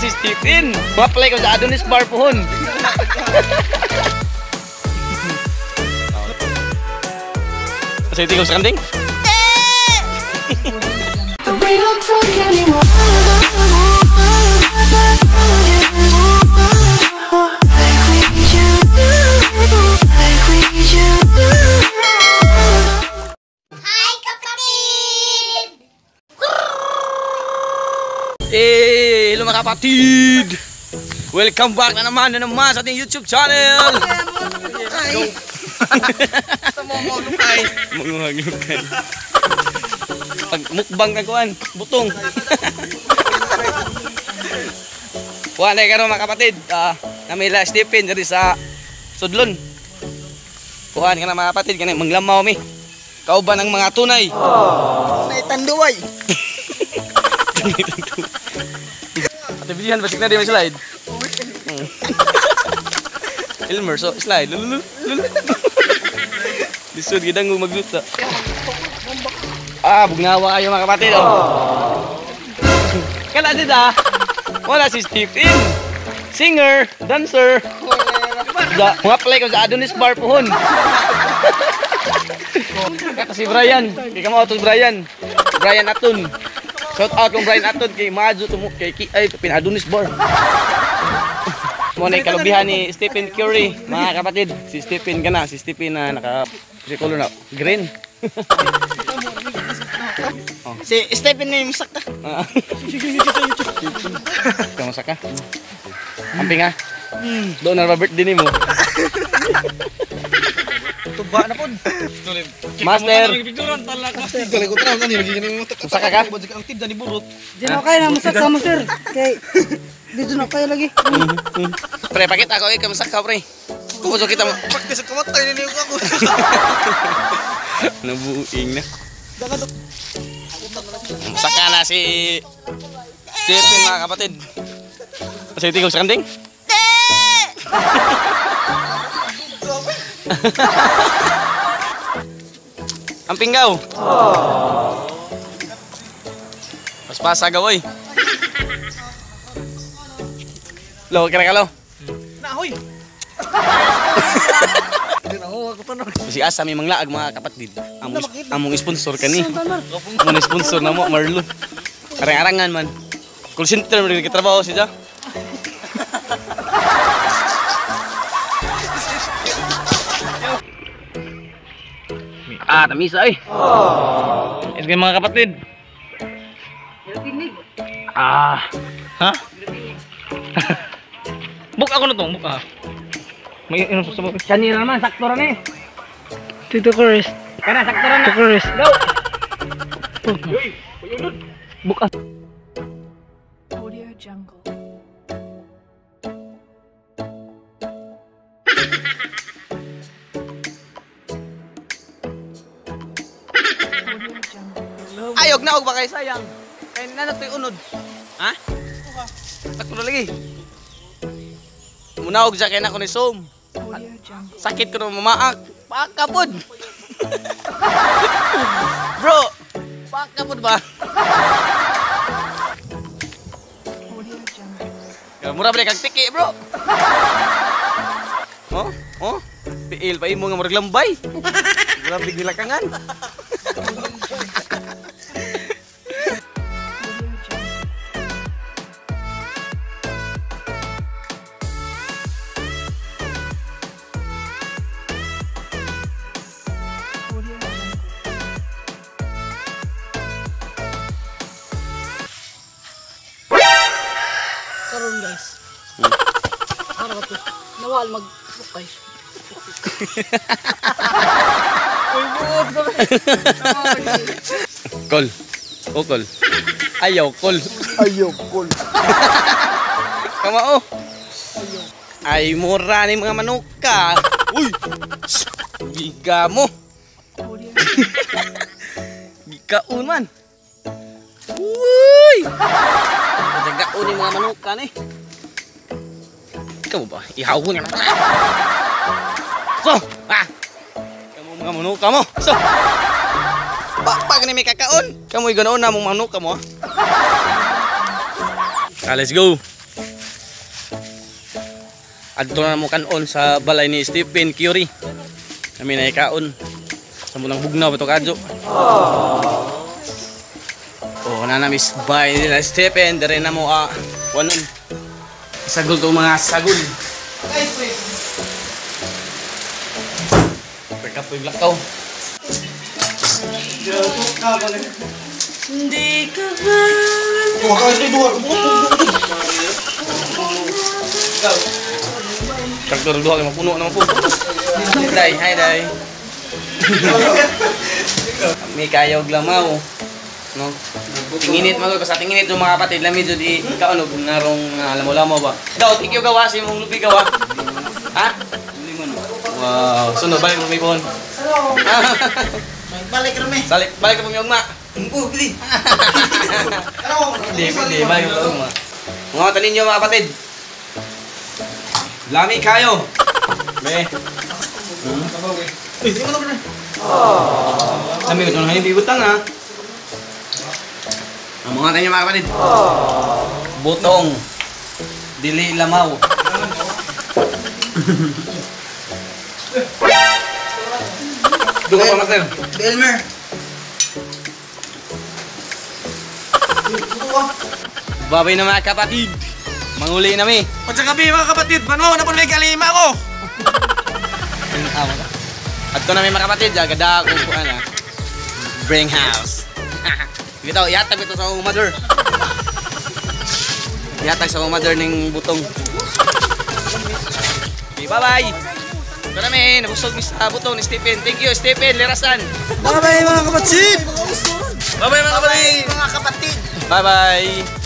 si Stephen. Maplay ko sa Adonis Bar pohon. Kasi tinggal sa kanding. We don't talk anymore. Hi kapatid! Hello mga kapatid! Welcome back na naman sa ating YouTube channel! Mangungag-lukay. Pag mukbang na kuhan, butong. Kuhan na karon mga kapatid. Namila Stephen dari sa Sudlon. Kuhan ka na mga kapatid, kanay manglamaw mi. Kauban ang mga tunay. Tunay tanduay. Ate bilihan basik na di may slide. Elmer, so slide. Lulu. Lisod gidang magluta. Bugnawa kayo mga kapatid. Kala dida. Wala si Stephen. Singer, dancer. Mga play ko sa Adonis Bar pohon. Kata si Brian. Kaya ka mo Brian. Brian Atun. Shout out kong Brian Atun kay Majo tumuk kay pin Adonis Bar. Muna kalubihan ni Stephen Curry, mga kapatid. Si Stephen na naka color na green. Si Stephen na yung sakta. Kamu saka? Amping ha? Doon na birthday ni mo. Tuba na po. Master. Musaka ka? Diyan ako kayo na masak ka master. Kay dito na kayo lagi. Pre, pakita ko kamusta ka pre. Kumuso kita mo. Pagka sa kamatay nila ako. Nabuing na. Musaka na si Stephen mga kapatid. Kasi tinggal sa kanding. Ang pinggaw. Pas-pasa gawoy. Lo, kira ka lo. Nahoy. Si Asa may manglaag mga kapatid. Among sponsor kani. Among sponsor na mo Marlon. Arang-arangan man. Call center mo rin kitrabaho siya. Tamisa ay. It's good mga kapatid. Ha? Book ako na to, book ah. May ano sa mga channel naman, sakto ra ni. Tito Chris. Kana sakto ra na. Tito Chris. Go. Book ah. Audio Jungle. Ayog na og ba kay sayang. Kay nanat toy unod. Ha? Sakto ra lagi. Munaog sa kay na ko ni Som. Audio Jungle. Sakit ko na mamaak. Pakapod. Bro, pakapod ba? Audio Jungle. Kaya mura ba kag tiki, bro? Oh? Piil pa imo nga murag lambay. Grabe gilakangan. Karon guys. Para ba to? Nawal mag-bukay. Kol. Kol. Ayaw kol. Kamao. Ay mura ni mga manuka. Uy. Giga mo. Audio Gikaon man. Uy. Nagaon ni mga manuka ni. Ikaw ba? Ihawon na. So, kamu mga manuka mo. So. Pag ni may kakaon, kamu ganoon na mong manuka mo. Let's go. adto na mo kanon sa balay ni Stephen Curry. Kami na ikaon. Sa mulang bugnaw ba ito kadyo? Oh, na miss by nila Stephen. Dari na mo wanon. Sagol to mga sagol. Pagkapoy blakaw. Hindi ka ba? Traktor dua kayo mapuno naman po. Day, hi day. Kami kayo glamaw. No? Tinginit mo ko sa tinginit yung mga kapatid lami jud ikaw narong lamo-lamo ba. Daw tikyo gawa si mong lubi gawa. Ha? Wow, sunod balik mo may bon. Balik rame. Balik ka pumiyog ma. Bili. Hindi, balik ka ma. Mga tanin nyo mga kapatid. Lami kayo. Be. Hindi mo na pala. Sabi ko ito na hindi butang ha. Ang mga tanin nyo mga kapatid. Butong. Dili lamaw. Doon ka pa master. Elmer. Babay na mga kapatid. Manguli na mi. At sa gabi mga kapatid, mano na po may kalima ko. At na may mga kapatid, gada kung kuan bring house. Ito, yatag ito sa mother. Yatag sa mother ng butong. Okay, bye-bye. Ito na may nabusog sa butong ni Stephen. Thank you, Stephen Lerasan. Bye-bye mga kapatid. Bye-bye mga kapatid. Mga kapatid. Bye-bye.